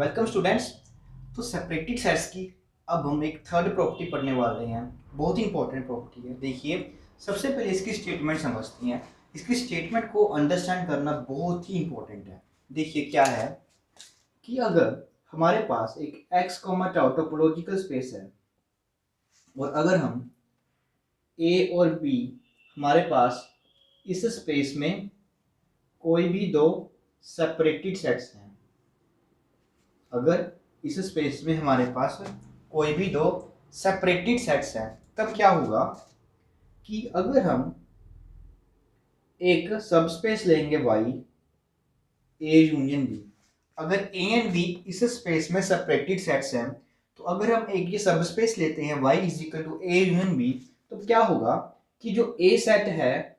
Welcome students. तो separated sets की अब हम एक थर्ड प्रॉपर्टी पढ़ने वाले हैं। बहुत ही इंपॉर्टेंट प्रॉपर्टी है। देखिए, सबसे पहले इसकी स्टेटमेंट समझते हैं। इसकी स्टेटमेंट को अंडरस्टैंड करना बहुत ही इंपॉर्टेंट है। देखिए क्या है कि अगर हमारे पास एक x comma tau topological space है और अगर हम ए और बी हमारे पास इस स्पेस में कोई भी दो सेपरेटेड सेट्स हैं, अगर इस स्पेस में हमारे पास कोई भी दो सेपरेटेड सेट्स हैं, तब क्या होगा कि अगर हम एक सबस्पेस लेंगे y ए यूनियन बी, अगर ए एंड बी इस स्पेस में सेपरेटेड सेट्स हैं, तो अगर हम एक ये सबस्पेस लेते हैं y is equal to A union B, तो क्या होगा कि जो ए सेट है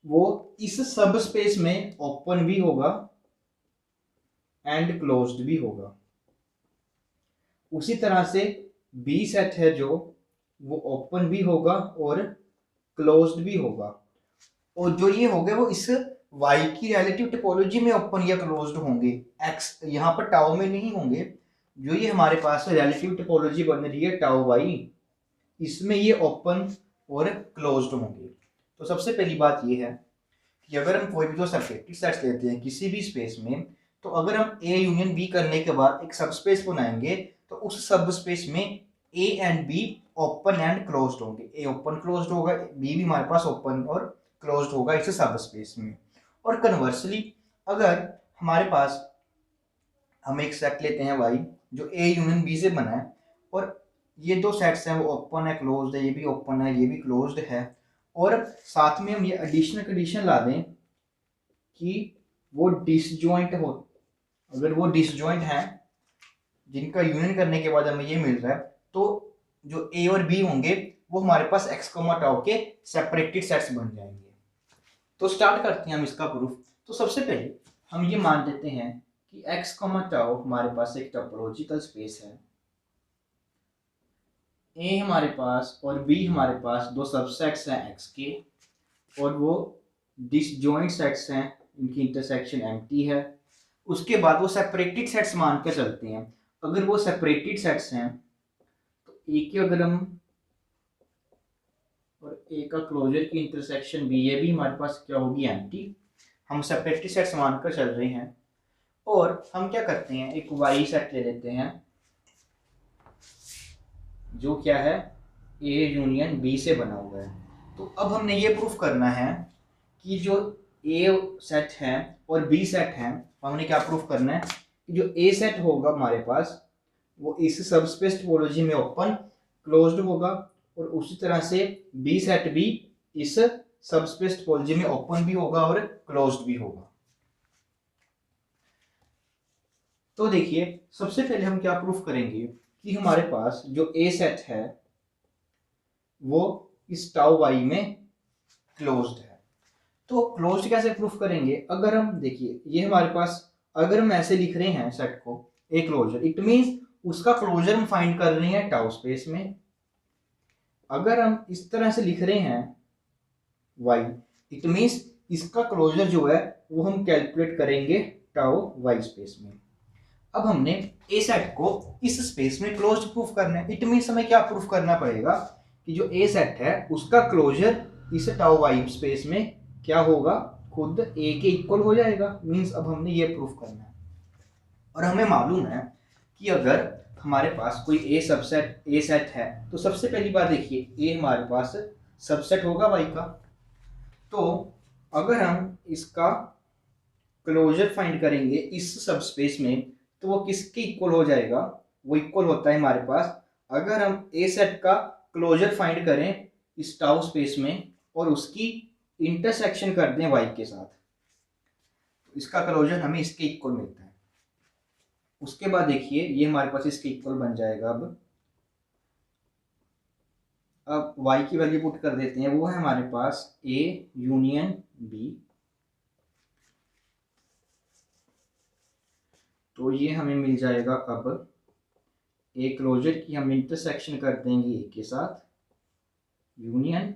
वो इस सबस्पेस में ओपन भी होगा एंड क्लोज्ड भी होगा। उसी तरह से बी सेट है जो वो ओपन भी होगा और क्लोज्ड भी होगा। और जो ये होंगे वो इस y की रिलेटिव टोपोलॉजी में ओपन या क्लोज्ड होंगे, x यहाँ पर टाउ में नहीं होंगे। जो ये हमारे पास रिलेटिव टोपोलॉजी बन रही है टाउ y, इसमें ये ओपन और क्लोज्ड होंगे। तो सबसे पहली बात ये है कि अगर हम कोई भी दो सेपरेटेड सेट्स लेते हैं किसी भी स्पेस में, तो अगर हम ए यूनियन बी करने के बाद एक सबस्पेस बनाएंगे, तो उस सबस्पेस में A and be open and closed होंगे। ए ओपन क्लोज्ड होगा, बी भी हमारे पास ओपन और क्लोज्ड होगा इस सबस्पेस में। और कन्वर्सली अगर हमारे पास हम एक सेट लेते हैं y जो ए यूनियन बी से बना है और ये दो सेट्स हैं वो ओपन है, क्लोज्ड है, ये भी ओपन है, ये भी क्लोज्ड है, और साथ में हम ये एडिशनल कंडीशन ला दें कि वो डिसजॉइंट हो। अगर वो डिसजॉइंट है जिनका यूनियन करने के बाद हमें ये मिल रहा है, तो जो ए और बी होंगे वो हमारे पास एक्स टाउ के सेपरेटेड सेट्स बन जाएंगे। तो स्टार्ट करते हैं हम इसका प्रूफ। तो सबसे पहले हम ये मान लेते हैं कि एक्स टाउ हमारे पास एक टोपोलॉजिकल स्पेस है। ए हमारे पास और बी हमारे पास दो सबसेट्स हैं एक्स के, और वो डिसजॉइंट सेट्स हैं, इनकी इंटरसेक्शन एम्प्टी है। उसके बाद वो सेपरेटेड सेट्स मान के चलते हैं। अगर वो सेपरेटेड सेट्स हैं तो ए के अगर हम और ए का क्लोजर की इंटरसेक्शन बी, ये भी हमारे पास क्या होगी, एम्प्टी। हम सेपरेटेड सेट्स मानकर चल रहे हैं और हम क्या करते हैं, एक वाई सेट ले लेते हैं जो क्या है ए यूनियन बी से बना हुआ है। तो अब हमने ये प्रूफ करना है कि जो ए सेट है और बी सेट है, हमने क्या प्रूफ करना है कि जो ए सेट होगा हमारे पास वो इस सबस्पेस टोपोलॉजी में ओपन क्लोज्ड होगा, और उसी तरह से बी सेट भी इस सबस्पेस टोपोलॉजी में ओपन भी होगा और क्लोज्ड भी होगा। तो देखिए, सबसे पहले हम क्या प्रूफ करेंगे कि हमारे पास जो ए सेट है वो इस टाउ वाई में क्लोज्ड है। तो क्लोज्ड कैसे प्रूफ करेंगे, अगर हम देखिए ये हमारे पास, अगर हम ऐसे लिख रहे हैं सेट को ए क्लोजर, इट मींस उसका क्लोजर हम फाइंड कर रहे हैं टाउ स्पेस में। अगर हम इस तरह से लिख रहे हैं y, इट मींस इसका क्लोजर जो है वो हम कैलकुलेट करेंगे टाउ y स्पेस में। अब हमने ए सेट को इस स्पेस में क्लोज्ड प्रूफ करना है। इट मींस हमें क्या प्रूफ करना पड़ेगा कि जो ए सेट है उसका क्लोजर इस टाउ y स्पेस में क्या होगा, खुद ए के इक्वल हो जाएगा। मींस अब हमने ये प्रूफ करना है। और हमें मालूम है कि अगर हमारे पास कोई ए सबसेट ए सेट है, तो सबसे पहली बात देखिए ए हमारे पास सबसेट होगा y का। तो अगर हम इसका क्लोजर फाइंड करेंगे इस सबस्पेस में, तो वो किसके इक्वल हो जाएगा, वो इक्वल होता है हमारे पास, अगर हम ए सेट का क्लोजर फाइंड करें इस टाउ स्पेस में और उसकी इंटरसेक्शन कर दें y के साथ, तो इसका क्लोजर हमें इसके इक्वल मिलता है। उसके बाद देखिए ये हमारे पास इसके इक्वल बन जाएगा। अब y की वैल्यू पुट कर देते हैं, वो है हमारे पास a यूनियन b। तो ये हमें मिल जाएगा। अब ए क्लोजर की हम इंटरसेक्शन कर देंगे ए के साथ, यूनियन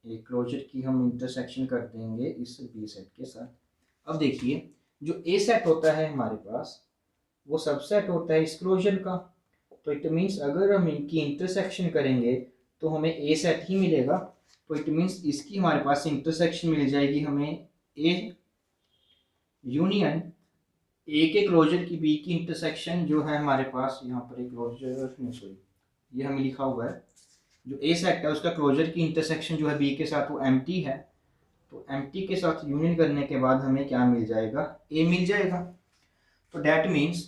ए क्लोजर की हम इंटरसेक्शन कर देंगे इस बी सेट के साथ। अब देखिए जो ए सेट होता है हमारे पास वो सबसेट होता है इस क्लोजर का। तो इट मीन्स अगर हम इनकी इंटरसेक्शन करेंगे तो हमें ए सेट ही मिलेगा। तो इट मीन्स इसकी हमारे पास इंटरसेक्शन मिल जाएगी हमें ए यूनियन ए के क्लोजर की बी की इंटरसेक्शन जो है हमारे पास यहाँ पर एक क्लोजर नहीं, सॉरी ये हमें लिखा हुआ है, जो ए सेट है उसका क्लोजर की इंटरसेक्शन जो है बी के साथ वो एम्प्टी है। तो एम्प्टी के साथ यूनियन करने के बाद हमें क्या मिल जाएगा, ए मिल जाएगा। तो डैट मीन्स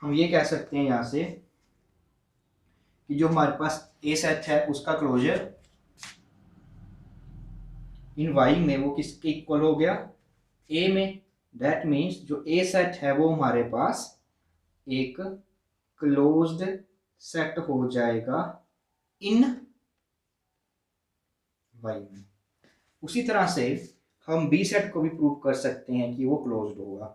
हम ये कह सकते हैं यहाँ से कि जो हमारे पास ए सेट है उसका क्लोजर इन वाई में वो किसके इक्वल हो गया, ए में। दैट मीन्स जो ए सेट है वो हमारे पास एक क्लोज्ड सेट हो जाएगा इन वाई में। उसी तरह से हम बी सेट को भी प्रूव कर सकते हैं कि वो क्लोज्ड होगा।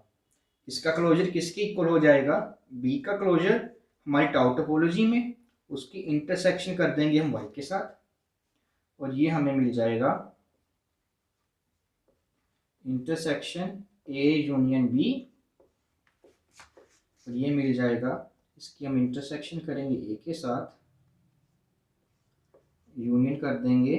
इसका क्लोजर किसके इक्वल हो जाएगा, बी का क्लोजर हमारी टाउ टोपोलॉजी में, उसकी इंटरसेक्शन कर देंगे हम वाई के साथ और ये हमें मिल जाएगा इंटरसेक्शन ए यूनियन बी। और ये मिल जाएगा, इसकी हम इंटरसेक्शन करेंगे ए के साथ, यूनियन कर देंगे,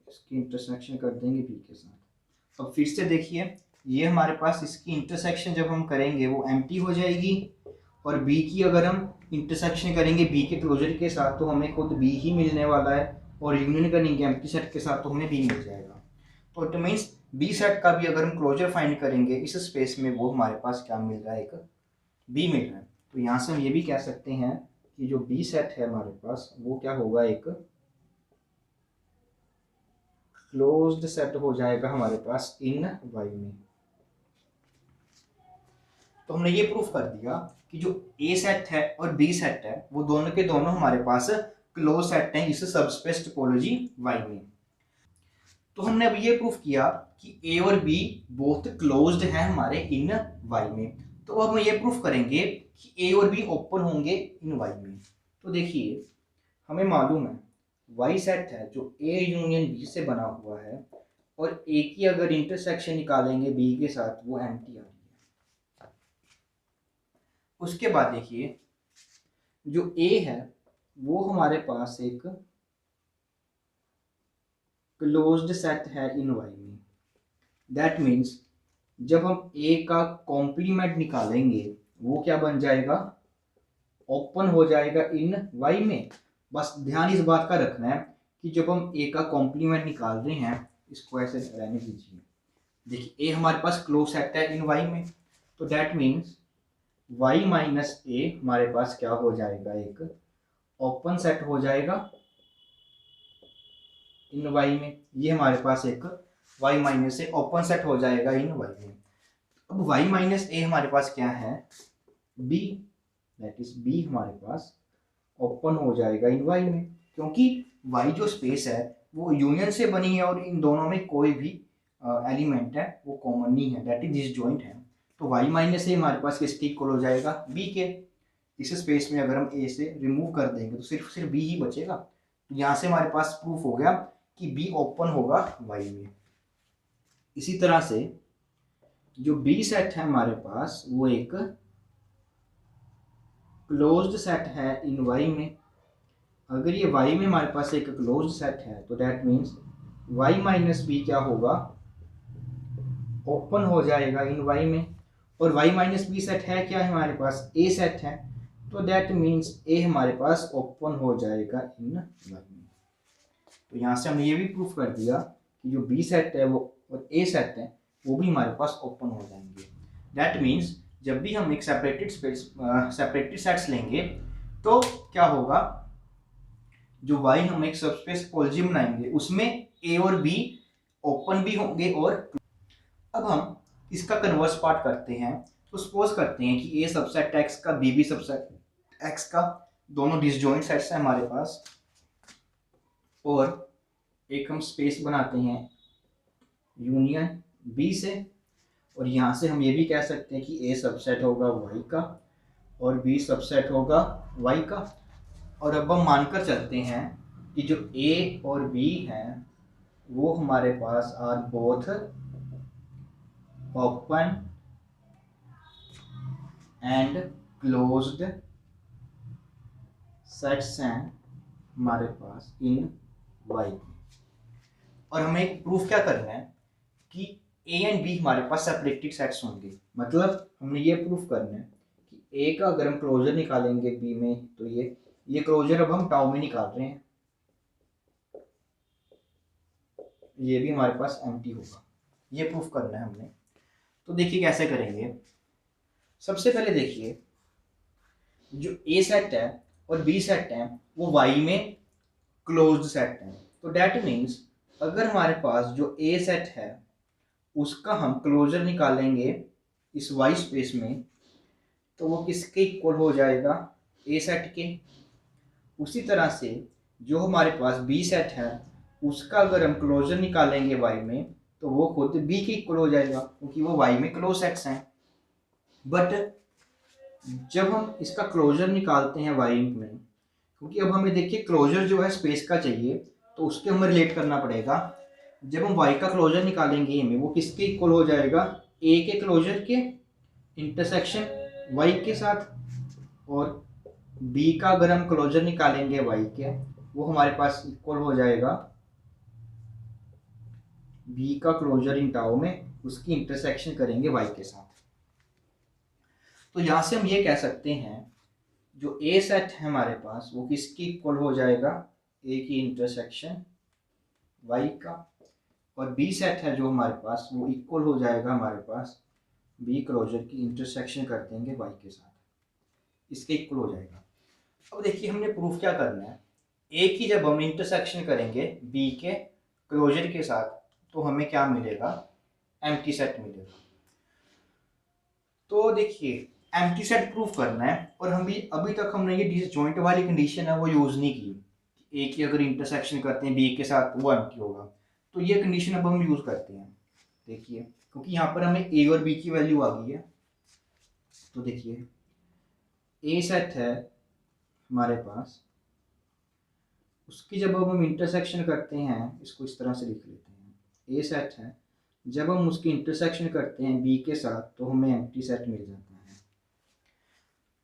इसकी इंटरसेक्शन कर देंगे बी के साथ। अब फिर से देखिए, ये हमारे पास इसकी इंटरसेक्शन जब हम करेंगे वो एम्प्टी हो जाएगी और बी की अगर हम इंटरसेक्शन करेंगे बी के क्लोजर के साथ तो हमें खुद बी ही मिलने वाला है और यूनियन करेंगे एम्प्टी सेट के साथ तो हमें बी मिल जाएगा। तो इट मीन्स बी सेट का भी अगर हम क्लोजर फाइंड करेंगे इस स्पेस में वो हमारे पास क्या मिल रहा है, एक बी मिल रहा है। तो यहाँ से हम ये भी कह सकते हैं कि जो बी सेट है हमारे पास वो क्या होगा, एक क्लोज्ड सेट हो जाएगा हमारे पास इन वाई में। तो हमने ये प्रूफ कर दिया कि जो ए सेट है और बी सेट है वो दोनों के दोनों हमारे पास क्लोज सेट हैं इस सबस्पेस टोपोलॉजी वाई में। तो हमने अब ये प्रूफ किया कि ए और बी बोथ क्लोज्ड हैं हमारे इन वाई में। तो अब हम ये प्रूफ करेंगे कि ए और बी ओपन होंगे इन वाई में। तो देखिए हमें मालूम है वाई सेट है जो ए यूनियन बी से बना हुआ है और ए की अगर इंटरसेक्शन निकालेंगे बी के साथ वो एम्प्टी आ रही है। उसके बाद देखिए जो ए है वो हमारे पास एक क्लोज्ड सेट है इन वाई में। दैट मीन्स जब हम ए का कॉम्प्लीमेंट निकालेंगे वो क्या बन जाएगा, ओपन हो जाएगा इन वाई में। बस ध्यान इस बात का रखना है कि जब हम ए का कॉम्प्लीमेंट निकाल रहे हैं, इसको ऐसे रहने दीजिए, देखिए ए हमारे पास क्लोज सेट है इन वाई में, तो दैट मीन्स y माइनस ए हमारे पास क्या हो जाएगा, एक ओपन सेट हो जाएगा इन y में। ये हमारे पास एक y माइनस ए ओपन सेट हो जाएगा इन y में। अब y माइनस ए हमारे पास क्या है, b, दैट इज b हमारे पास ओपन हो जाएगा इन y में, क्योंकि y जो स्पेस है वो यूनियन से बनी है और इन दोनों में कोई भी एलिमेंट है वो कॉमन नहीं है, दैट इज डिसजॉइंट है। तो y माइनस ए हमारे पास किसके इक्वल हो जाएगा, b के। इस स्पेस में अगर हम a से रिमूव कर देंगे तो सिर्फ b ही बचेगा। तो यहाँ से हमारे पास प्रूफ हो गया कि b ओपन होगा y में। इसी तरह से जो b सेट है हमारे पास वो एक क्लोज्ड सेट है इन y में। अगर ये y में हमारे पास एक क्लोज्ड सेट है तो that means y minus B क्या होगा, ओपन हो जाएगा इन y में। और y माइनस बी सेट है क्या है हमारे पास, a सेट है, तो दैट मीन्स a हमारे पास ओपन हो जाएगा इन y में। तो यहाँ से हमने ये भी प्रूफ कर दिया कि जो b सेट है वो और a सेट है वो भी हमारे पास ओपन हो जाएंगे। दैट मीन्स जब भी हम एक सेपरेटेड सेट्स लेंगे तो क्या होगा, जो y हम एक सबस्पेस टोपोलॉजी बनाएंगे उसमें a और b ओपन भी होंगे। और अब हम इसका कन्वर्स पार्ट करते हैं। तो सपोज करते हैं कि a सबसेट x का b भी सबसेट x का, दोनों डिसजॉइंट सेट्स हैं हमारे पास, और एक हम स्पेस बनाते हैं यूनियन b से। और यहाँ से हम ये भी कह सकते हैं कि a सबसेट होगा y का और b सबसेट होगा y का। और अब हम मानकर चलते हैं कि जो a और b हैं वो हमारे पास are both open and closed sets हैं हमारे पास इन वाई। और हमें एक प्रूफ क्या करना है कि ए एंड बी हमारे पास सेपरेटेड सेट्स होंगे। मतलब हमने ये प्रूफ करना है कि ए का अगर हम क्लोजर निकालेंगे बी में, तो ये क्लोजर अब हम टाउ में निकाल रहे हैं, ये भी हमारे पास एम्प्टी होगा। ये प्रूफ करना है हमने। तो देखिए कैसे करेंगे। सबसे पहले देखिए, जो ए सेट है और बी सेट है वो वाई में क्लोज्ड सेट है। तो डेट मीन्स अगर हमारे पास जो ए सेट है उसका हम क्लोजर निकालेंगे इस वाई स्पेस में, तो वो किसके इक्वल हो जाएगा, ए सेट के। उसी तरह से जो हमारे पास बी सेट है उसका अगर हम क्लोजर निकालेंगे वाई में, तो वो खुद बी के इक्वल हो जाएगा, क्योंकि वो वाई में क्लोज सेट्स हैं। बट जब हम इसका क्लोजर निकालते हैं वाई में, क्योंकि अब हमें देखिए क्लोजर जो है स्पेस का चाहिए, तो उसके हमें रिलेट करना पड़ेगा। जब हम y का क्लोजर निकालेंगे ए में, वो किसके इक्वल हो जाएगा, a के क्लोजर के इंटरसेक्शन y के साथ। और b का अगर हम क्लोजर निकालेंगे y के, वो हमारे पास इक्वल हो जाएगा b का क्लोजर इन टाउ में, उसकी इंटरसेक्शन करेंगे y के साथ। तो यहां से हम ये कह सकते हैं जो a सेट है हमारे पास वो किसकी इक्वल हो जाएगा, a की इंटरसेक्शन y का। और बी सेट है जो हमारे पास वो इक्वल हो जाएगा हमारे पास बी क्लोजर की इंटरसेक्शन कर देंगे वाई के साथ, इसके इक्वल हो जाएगा। अब देखिए हमने प्रूफ क्या करना है, ए की जब हम इंटरसेक्शन करेंगे बी के क्लोजर के साथ, तो हमें क्या मिलेगा, एम्प्टी सेट मिलेगा। तो देखिए एम्प्टी सेट प्रूफ करना है, और हम भी अभी तक हमने ये डिसजॉइंट वाली कंडीशन है वो यूज नहीं की। ए की अगर इंटरसेक्शन करते हैं बी के साथ वो एम्प्टी होगा, तो ये कंडीशन अब हम यूज करते हैं। देखिए क्योंकि यहाँ पर हमें ए और बी की वैल्यू आ गई है, तो देखिए ए सेट है हमारे पास, उसकी जब हम इंटरसेक्शन करते हैं, इसको इस तरह से लिख लेते हैं, ए सेट है जब हम उसकी इंटरसेक्शन करते हैं बी के साथ, तो हमें एम्प्टी सेट मिल जाता है।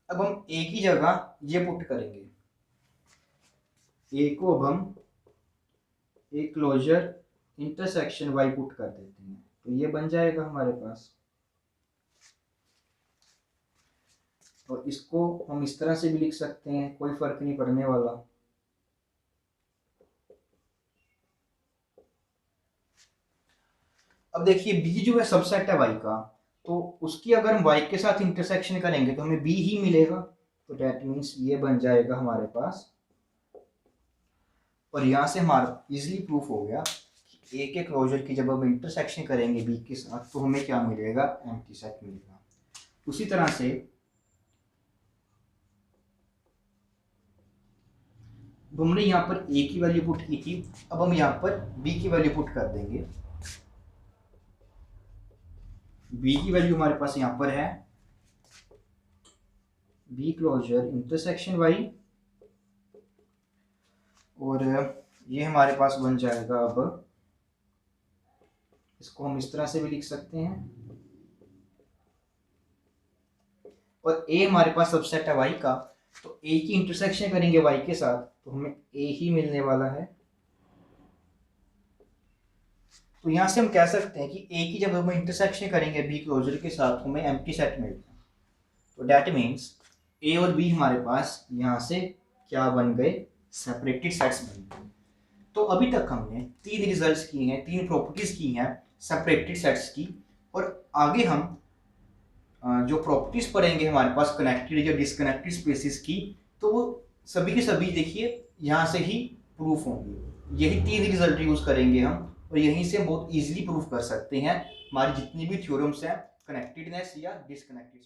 अब हम ए की जगह ये पुट करेंगे, ए को अब हम A closure intersection Y put कर देते हैं, तो ये बन जाएगा हमारे पास। और इसको हम इस तरह से भी लिख सकते हैं, कोई फर्क नहीं पड़ने वाला। अब देखिए बी जो है सबसेट है वाई का, तो उसकी अगर हम वाई के साथ इंटरसेक्शन करेंगे तो हमें बी ही मिलेगा, तो डेट मीन्स ये बन जाएगा हमारे पास। और यहाँ से हमारा इजीली प्रूफ हो गया कि ए के क्लोजर की जब हम इंटरसेक्शन करेंगे बी के साथ, तो हमें क्या मिलेगा, एम्प्टी सेट मिलेगा। उसी तरह से हमने यहाँ पर ए की वैल्यू पुट की थी, अब हम यहाँ पर बी की वैल्यू पुट कर देंगे। बी की वैल्यू हमारे पास यहाँ पर है बी क्लोजर इंटरसेक्शन वाई, और ये हमारे पास बन जाएगा, अब इसको हम इस तरह से भी लिख सकते हैं। और ए हमारे पास सबसेट है वाई का, तो ए की इंटरसेक्शन करेंगे वाई के साथ, तो हमें ए ही मिलने वाला है। तो यहां से हम कह सकते हैं कि ए की जब हम इंटरसेक्शन करेंगे बी क्लोजर के साथ, हमें एम्प्टी सेट मिलता है। तो डेट मीन्स ए और बी हमारे पास यहां से क्या बन गए, सेपरेटेड सेट्स बन गए। तो अभी तक हमने 3 रिजल्ट्स किए हैं, 3 प्रॉपर्टीज की हैं सेपरेटेड सेट्स की। और आगे हम जो प्रॉपर्टीज पढ़ेंगे हमारे पास कनेक्टेड या डिसकनेक्टेड स्पेसिस की, तो वो सभी के सभी देखिए यहाँ से ही प्रूफ होंगे। यही 3 रिजल्ट यूज करेंगे हम, और यहीं से हम बहुत इजीली प्रूफ कर सकते हैं हमारी जितनी भी थ्योरम्स हैं कनेक्टेडनेस या डिसकनेक्टेड।